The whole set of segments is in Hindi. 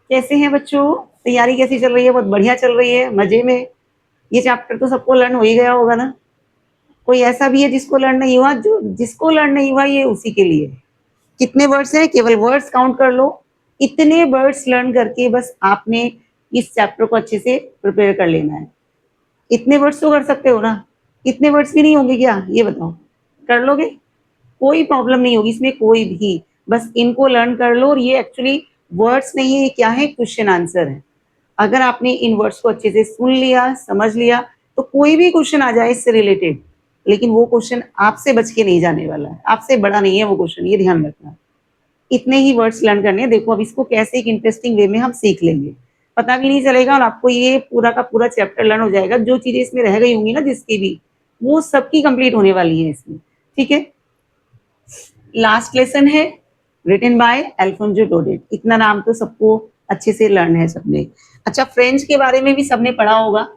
कैसे हैं बच्चों? तैयारी कैसी चल रही है? बहुत बढ़िया चल रही है, मजे में। ये चैप्टर तो सबको लर्न हो ही गया होगा ना। कोई ऐसा भी है जिसको लर्न नहीं हुआ? जो जिसको लर्न नहीं हुआ ये उसी के लिए। कितने वर्ड्स हैं? केवल वर्ड्स काउंट कर लो। इतने वर्ड्स लर्न करके बस आपने इस चैप्टर को अच्छे से प्रिपेयर कर लेना है। इतने वर्ड्स तो कर सकते हो ना? इतने वर्ड्स भी नहीं होंगे क्या? ये बताओ, कर लोगे? कोई प्रॉब्लम नहीं होगी इसमें, कोई भी। बस इनको लर्न कर लो। और ये एक्चुअली वर्ड्स नहीं है, क्या है? क्वेश्चन आंसर है। अगर आपने इन वर्ड्स को अच्छे से सुन लिया, समझ लिया, तो कोई भी क्वेश्चन आ जाए इससे रिलेटेड, लेकिन वो क्वेश्चन आपसे बच के नहीं जाने वाला है, आपसे बड़ा नहीं है वो क्वेश्चन, ये ध्यान रखना। इतने ही वर्ड्स लर्न करने हैं। देखो अब इसको कैसे एक इंटरेस्टिंग वे में हम सीख लेंगे, पता भी नहीं चलेगा और आपको ये पूरा का पूरा चैप्टर लर्न हो जाएगा। जो चीजें इसमें रह गई होंगी ना, जिसकी भी, वो सबकी कंप्लीट होने वाली है इसमें। ठीक है, लास्ट लेसन है रिटन बाय अल्फोंसो डोडेट। इतना नाम तो सबको अच्छे से लर्न है सबने। अच्छा, फ्रेंच के बारे में भी सबने पढ़ा होगा।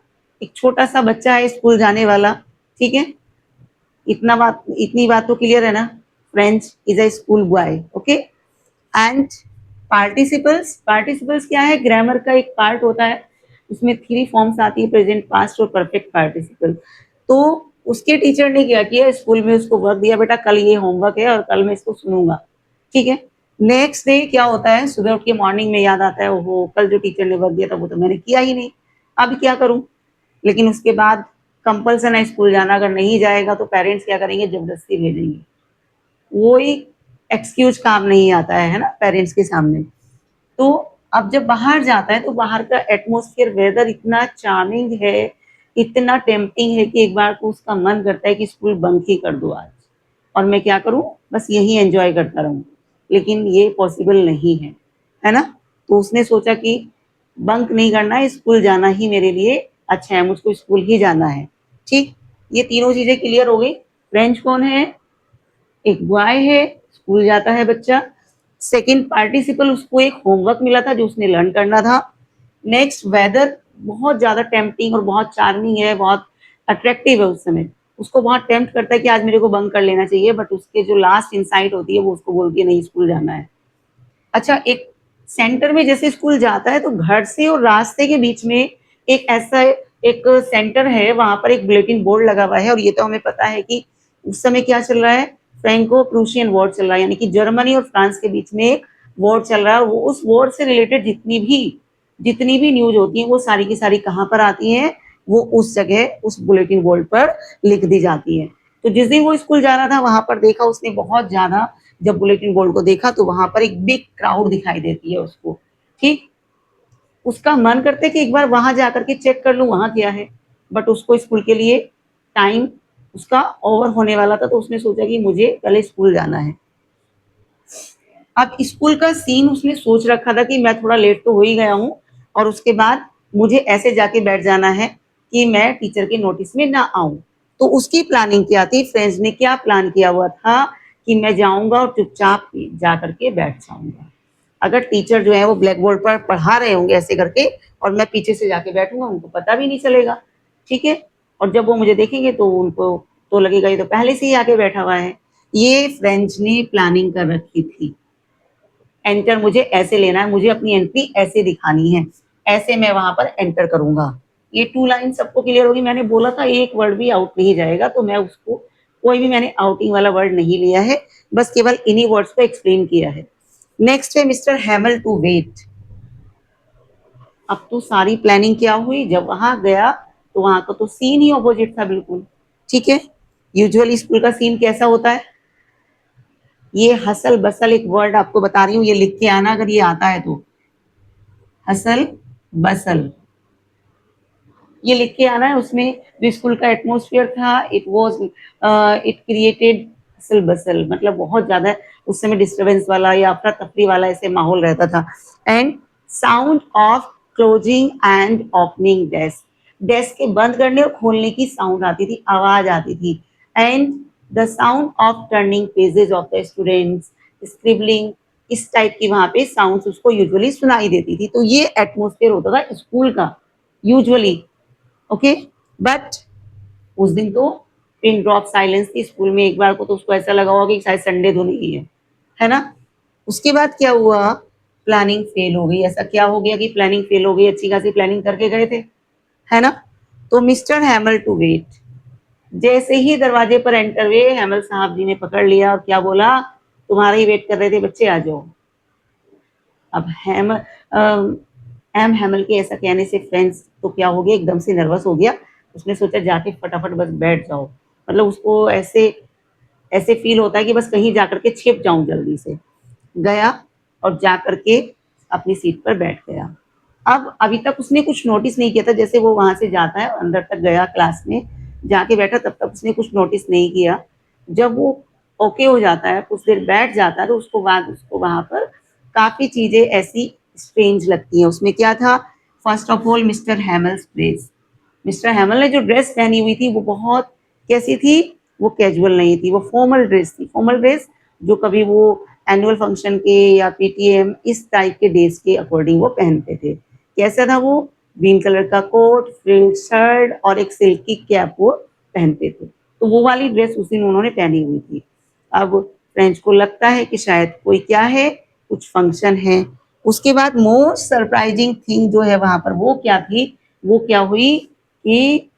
एक छोटा सा बच्चा है स्कूल जाने वाला, ठीक है, इतनी बात तो क्लियर है ना। French is a school boy, okay. And participles, participles क्या है? ग्रामर का एक पार्ट होता है, उसमें 3 फॉर्म्स आती है, प्रेजेंट, पास्ट और परफेक्ट पार्टिसिपल। तो उसके टीचर ने क्या किया, स्कूल में उसको वर्क दिया, बेटा कल ये होमवर्क है और कल मैं इसको सुनूंगा, ठीक है। नेक्स्ट डे क्या होता है, सुबह उठ के मॉर्निंग में याद आता है, ओहो कल जो टीचर ने वर्क दिया था वो तो मैंने किया ही नहीं, अब क्या करूं। लेकिन उसके बाद कंपल्सन है स्कूल जाना, अगर नहीं जाएगा तो पेरेंट्स क्या करेंगे, जबरदस्ती भेजेंगे। वो एक एक्सक्यूज काम नहीं आता है ना पेरेंट्स के सामने। तो अब जब बाहर जाता है तो बाहर का एटमोस्फियर, वेदर इतना चार्मिंग है, इतना टेम्पटिंग है कि एक बार को उसका मन करता है कि स्कूल बंक ही कर दो आज, और मैं क्या करूं, बस यही एंजॉय करता रहूं। लेकिन ये पॉसिबल नहीं है ना। तो उसने सोचा कि बंक नहीं करना है, स्कूल जाना ही मेरे लिए अच्छा है, मुझको स्कूल ही जाना है। ठीक, ये तीनों चीजें क्लियर हो गई। फ्रेंच कौन है? एक बॉय है, स्कूल जाता है बच्चा। सेकंड पार्टिसिपल, उसको एक होमवर्क मिला था जो उसने लर्न करना था। नेक्स्ट वेदर बहुत ज्यादा टेम्पटिंग और बहुत चार्मिंग है, बहुत अट्रैक्टिव है उस समय, उसको बहुत टेम्प्ट करता है कि आज मेरे को बंक कर लेना चाहिए, बट उसके जो लास्ट इंसाइट होती है वो उसको बोलती है नहीं स्कूल जाना है। अच्छा, एक सेंटर में जैसे स्कूल जाता है तो घर से और रास्ते के बीच में एक ऐसा एक सेंटर है, वहां पर एक बुलेटिन बोर्ड लगा हुआ है। और ये तो हमें पता है कि उस समय क्या चल रहा है, फ्रैंको प्रूशियन वॉर चल रहा है, यानी कि जर्मनी और फ्रांस के बीच में एक वॉर चल रहा है। वो उस वॉर से रिलेटेड जितनी भी न्यूज होती है वो सारी की सारी कहाँ पर आती है, वो उस जगह उस बुलेटिन बोर्ड पर लिख दी जाती है। तो जिस दिन वो स्कूल जा रहा था वहां पर देखा उसने बहुत ज्यादा, जब बुलेटिन बोर्ड को देखा तो वहां पर एक बिग क्राउड दिखाई देती है उसको। ठीक, उसका मन करता है कि एक बार वहां जाकर के चेक कर लूं वहां क्या है, बट उसको स्कूल के लिए टाइम उसका ओवर होने वाला था, तो उसने सोचा कि मुझे पहले स्कूल जाना है। अब स्कूल का सीन उसने सोच रखा था कि मैं थोड़ा लेट तो हो ही गया हूँ, और उसके बाद मुझे ऐसे जाके बैठ जाना है कि मैं टीचर के नोटिस में ना आऊं। तो उसकी प्लानिंग क्या थी, फ्रेंड्स ने क्या प्लान किया हुआ था कि मैं जाऊंगा और चुपचाप जा करके बैठ जाऊंगा। अगर टीचर जो है वो ब्लैक बोर्ड पर पढ़ा रहे होंगे ऐसे करके, और मैं पीछे से जाके बैठूंगा, उनको पता भी नहीं चलेगा, ठीक है। और जब वो मुझे देखेंगे तो उनको तो लगेगा ये तो पहले से ही आके बैठा हुआ है। ये फ्रेंच ने प्लानिंग कर रखी थी। एंटर मुझे ऐसे लेना है, मुझे अपनी एंट्री ऐसे दिखानी है, ऐसे मैं वहां पर एंटर करूंगा। ये 2 लाइन सबको क्लियर होगी। मैंने बोला था एक वर्ड भी आउट नहीं जाएगा, तो मैं उसको कोई भी मैंने आउटिंग वाला वर्ड नहीं लिया है, बस केवल इन्हीं वर्ड्स को एक्सप्लेन किया है। नेक्स्ट है मिस्टर हैमल टू वेट। अब तो सारी प्लानिंग क्या हुई, जब वहां गया तो वहां का तो सीन ही ऑपोजिट था बिल्कुल, ठीक है। यूजुअली स्कूल का सीन कैसा होता है, ये हसल बसल, एक वर्ड आपको बता रही हूँ, ये लिख के आना अगर ये आता है तो, हसल बसल, ये लिख के आना है। उसमें जो स्कूल का एटमोस्फियर था, it was it created hustle bustle, मतलब बहुत ज्यादा उस समय डिस्टरबेंस वाला या अफरा तफरी वाला ऐसे माहौल रहता था। And sound of closing and opening desk, desk के बंद करने और खोलने की साउंड आती थी, आवाज आती थी। And the sound of turning pages of the students, scribbling, इस टाइप की वहां पे साउंड्स उसको यूजुअली सुनाई देती थी। तो ये एटमोस्फेयर होता था स्कूल का यूजुअली, ओके। बट उस दिन तो पिन ड्रॉप साइलेंस थी स्कूल में। एक बार को तो उसको ऐसा लगा होगा कि शायद संडे तो नहीं है ना। उसके बाद क्या हुआ, प्लानिंग फेल हो गई। ऐसा क्या हो गया कि प्लानिंग फेल हो गई? अच्छी खासी प्लानिंग करके गए थे, है ना? तो मिस्टर हैमल टू वेट, जैसे ही दरवाजे पर एंटर हुए, हैमल साहब जी ने पकड़ लिया और क्या बोला, तुम्हारा ही वेट कर रहे थे बच्चे, आ जाओ। अब एम हैमल के ऐसा कहने से फ्रेंड्स तो क्या हो गया, एकदम से नर्वस हो गया। उसने सोचा जाके फटाफट बस बैठ जाओ, मतलब उसको ऐसे ऐसे फील होता है कि बस कहीं जाकर के छिप जाऊं जल्दी से। गया और जाकर के अपनी सीट पर बैठ गया। अब अभी तक उसने कुछ नोटिस नहीं किया था, जैसे वो वहां से जाता है अंदर तक गया क्लास में, जाके बैठा, तब तक उसने कुछ नोटिस नहीं किया। जब वो ओके हो जाता है, कुछ देर बैठ जाता है, तो उसको बाद उसको वहां पर काफी चीजें ऐसी स्ट्रेंज लगती हैं। उसमें क्या था? First of all mister Hummels dress, mister हैमल ने जो ड्रेस पहनी हुई थी वो बहुत कैसी थी? वो कैजुअल नहीं थी, वो फॉर्मल ड्रेस थी। फॉर्मल ड्रेस जो कभी वो एनुअल फंक्शन के या पीटीएम इस टाइप के डेज के अकॉर्डिंग वो पहनते थे। कैसा था वो? ग्रीन कलर का कोट, फ्रिल शर्ट और एक सिल्क की कैप वो पहनते थे। तो वो वाली ड्रेस उस दिन उन्होंने पहनी हुई थी। अब फ्रेंच को लगता है कि शायद कोई क्या है, कुछ फंक्शन है। उसके बाद मोस्ट सरप्राइजिंग थिंग जो है वहां पर, वो क्या थी? वो क्या हुई कि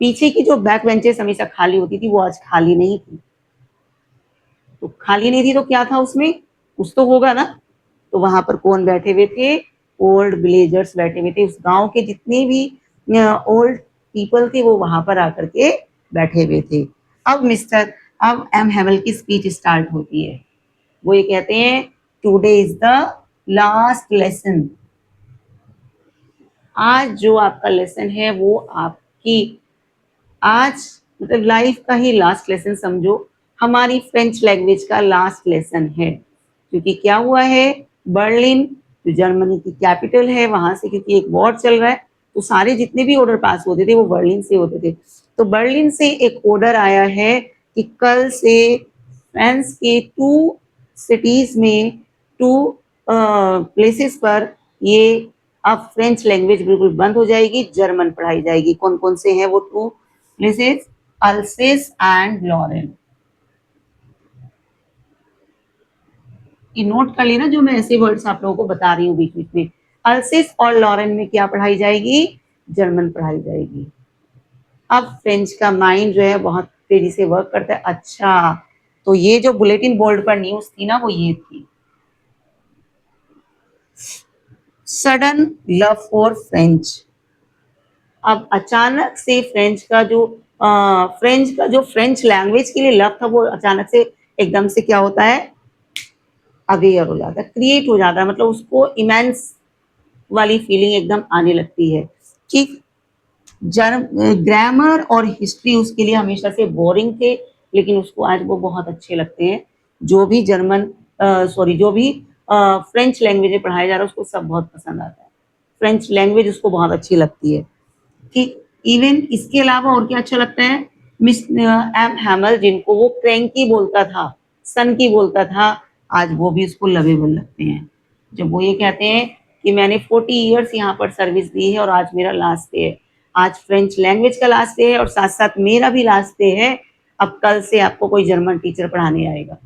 पीछे की जो बैक बेंचेस हमेशा खाली होती थी, वो आज खाली नहीं थी। तो खाली नहीं थी तो क्या था उसमें? कुछ तो होगा ना। तो वहां पर कौन बैठे हुए थे? ओल्ड विलेजर्स बैठे हुए थे। उस गांव के जितने भी ओल्ड पीपल थे वो वहां पर आकर के बैठे हुए थे। अब एम हैमल की स्पीच स्टार्ट होती है। वो ये कहते हैं, today is the last lesson. आज जो आपका लेसन है वो आपकी आज मतलब लाइफ का ही लास्ट लेसन समझो, हमारी फ्रेंच लैंग्वेज का लास्ट लेसन है। क्योंकि क्या हुआ है, बर्लिन जो जर्मनी की कैपिटल है, वहां से क्योंकि एक वॉर चल रहा है, तो सारे जितने भी ऑर्डर पास होते थे वो बर्लिन से होते थे। तो बर्लिन से एक ऑर्डर आया है कि कल से फ्रांस के 2 सिटीज में, 2 प्लेसेस पर ये अब फ्रेंच लैंग्वेज बिल्कुल बंद हो जाएगी, जर्मन पढ़ाई जाएगी। कौन कौन से हैं वो 2 प्लेसेस? Alsace and Lorraine. ये नोट कर लेना जो मैं ऐसे वर्ड्स आप लोगों को बता रही हूँ बीच बीच में। अल्सेस और लॉरेन में क्या पढ़ाई जाएगी? जर्मन पढ़ाई जाएगी। अब फ्रेंच का माइंड जो है बहुत तेजी से वर्क करता है। अच्छा, तो ये जो बुलेटिन बोर्ड पर न्यूज थी ना, वो ये थी, सडन लव फॉर फ्रेंच। अब अचानक से फ्रेंच का जो फ्रेंच लैंग्वेज के लिए लव था, वो अचानक से एकदम से क्या होता है? अवेयर हो जाता है, क्रिएट हो जाता है, मतलब उसको इमेंस वाली फीलिंग एकदम आने लगती है कि ग्रामर और हिस्ट्री उसके लिए हमेशा से बोरिंग थे, लेकिन उसको आज वो बहुत अच्छे लगते हैं। जो भी जो भी फ्रेंच लैंग्वेज में पढ़ाया जा रहा है उसको सब बहुत पसंद आता है। फ्रेंच लैंग्वेज उसको बहुत अच्छी लगती है। ठीक, इवन इसके अलावा और क्या अच्छा लगता है? मिस एम हैमल, जिनको वो क्रैंकी बोलता था, सन की बोलता था, आज वो भी उसको लवेबल लगते हैं। जब वो ये कहते हैं कि मैंने 40 ईयर्स यहाँ पर सर्विस दी है और आज मेरा लास्ट डे है, आज फ्रेंच लैंग्वेज का लास्ट डे है और साथ साथ मेरा भी लास्ट डे है, अब कल से आपको कोई जर्मन टीचर पढ़ाने आएगा।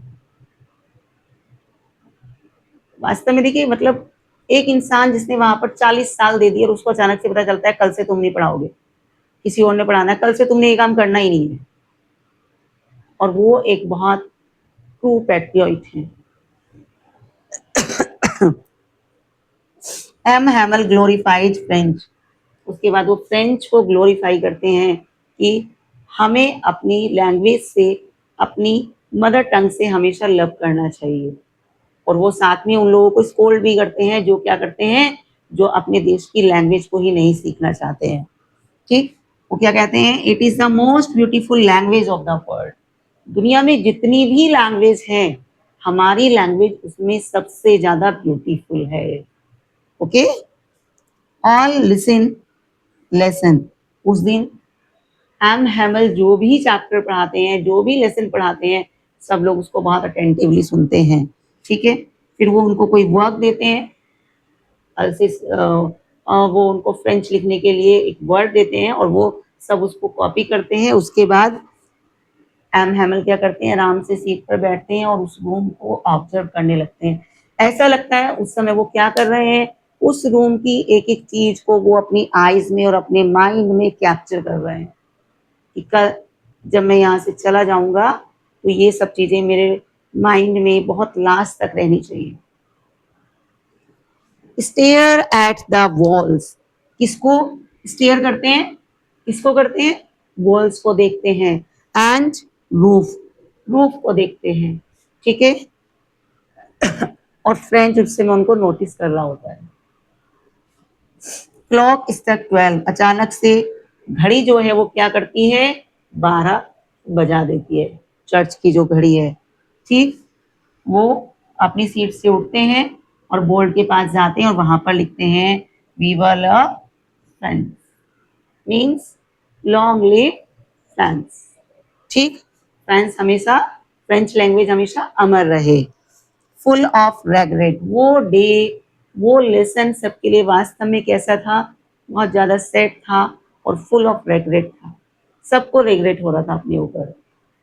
वास्तव में देखिए, मतलब एक इंसान जिसने वहां पर 40 साल दे दिए और उसको अचानक से पता चलता है कल से तुम नहीं पढ़ाओगे, किसी और ने पढ़ाना है, कल से तुमने ये काम करना ही नहीं है। और वो एक बहुत ट्रू पैट्रियट है। M Hamel glorified French. उसके बाद वो फ्रेंच को ग्लोरीफाई करते हैं कि हमें अपनी लैंग्वेज से, अपनी मदर टंग से हमेशा लव करना चाहिए। और वो साथ में उन लोगों को स्कोल्ड भी करते हैं जो क्या करते हैं, जो अपने देश की लैंग्वेज को ही नहीं सीखना चाहते हैं। ठीक, वो क्या कहते हैं? It is the most beautiful language of the world. दुनिया में जितनी भी लैंग्वेज हैं, हमारी लैंग्वेज उसमें सबसे ज्यादा ब्यूटीफुल है। Okay, all listen lesson. उस दिन एम हैमल जो भी चैप्टर पढ़ाते हैं, जो भी लेसन पढ़ाते हैं, सब लोग उसको बहुत अटेंटिवली सुनते हैं। ठीक है, फिर वो उनको कोई वर्क देते हैं, वो उनको फ्रेंच लिखने के लिए एक वर्ड देते हैं और वो सब उसको कॉपी करते हैं। उसके बाद एम हैमल क्या करते हैं, आराम से सीट पर बैठते हैं और उस रूम को ऑब्जर्व करने लगते हैं। ऐसा लगता है उस समय वो क्या कर रहे हैं, उस रूम की एक एक चीज को वो अपनी आईज में और अपने माइंड में कैप्चर कर रहे हैं कि कल जब मैं यहाँ से चला जाऊंगा तो ये सब चीजें मेरे माइंड में बहुत लास्ट तक रहनी चाहिए। स्टेयर एट द वॉल्स, किसको स्टेयर करते हैं, किसको करते हैं, वॉल्स को देखते हैं, एंड रूफ, रूफ को देखते हैं, ठीक है। और फ्रेंच उस समय उनको नोटिस कर रहा होता है। क्लॉक स्ट्रक 12, अचानक से घड़ी जो है वो क्या करती है, 12 बजा देती है, चर्च की जो घड़ी है, ठीक। वो अपनी सीट से उठते हैं और बोर्ड के पास जाते हैं और वहां पर लिखते हैं we were love friends, means long live France, ठीक। फ्रांस हमेशा, फ्रेंच लैंग्वेज हमेशा अमर रहे। फुल ऑफ रेग्रेट, वो डे, वो लेसन सबके लिए वास्तव में कैसा था, बहुत ज्यादा सैड था और फुल ऑफ रेग्रेट था। सबको रेग्रेट हो रहा था अपने ऊपर,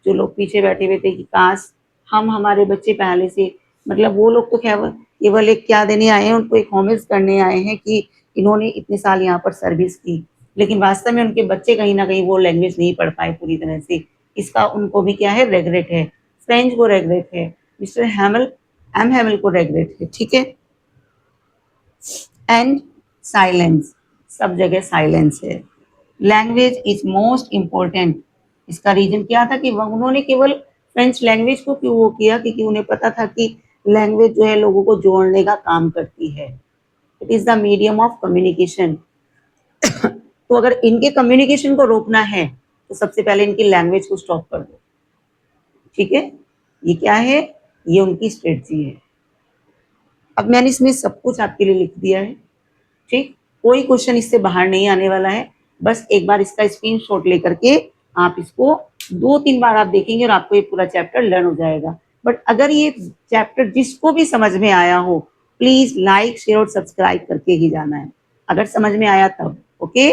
जो लोग पीछे बैठे हुए थे कि काश हम, हमारे बच्चे पहले से, मतलब वो लोग तो केवल एक क्या देने आए हैं, उनको एक होमेज करने आए हैं कि इन्होंने इतने साल यहाँ पर सर्विस की, लेकिन वास्तव में उनके बच्चे कहीं ना कहीं वो लैंग्वेज नहीं पढ़ पाए पूरी तरह से, इसका उनको भी क्या है, रेग्रेट है। फ्रेंच को रेग्रेट है, मिस्टर हैमल, एम हैमल को रेग्रेट है, ठीक है। एंड साइलेंस, सब जगह साइलेंस है। लैंग्वेज इज मोस्ट इम्पोर्टेंट, इसका रीजन क्या था कि उन्होंने केवल फ्रेंच लैंग्वेज को क्यों वो किया, क्योंकि उन्हें पता था कि लैंग्वेज जो है लोगों को जोड़ने का काम करती है, it is the medium of communication. तो अगर इनके कम्युनिकेशन को रोकना है तो सबसे पहले इनकी लैंग्वेज को स्टॉप कर दो, ठीक है। ये क्या है, ये उनकी स्ट्रेटजी है। अब मैंने इसमें सब कुछ आपके लिए लिख दिया है, ठीक। कोई क्वेश्चन इससे बाहर नहीं आने वाला है, बस एक बार इसका स्क्रीनशॉट लेकर के आप इसको 2-3 बार आप देखेंगे और आपको ये पूरा चैप्टर लर्न हो जाएगा। बट अगर ये चैप्टर जिसको भी समझ में आया हो, प्लीज लाइक शेयर और सब्सक्राइब करके ही जाना है, अगर समझ में आया तब, ओके।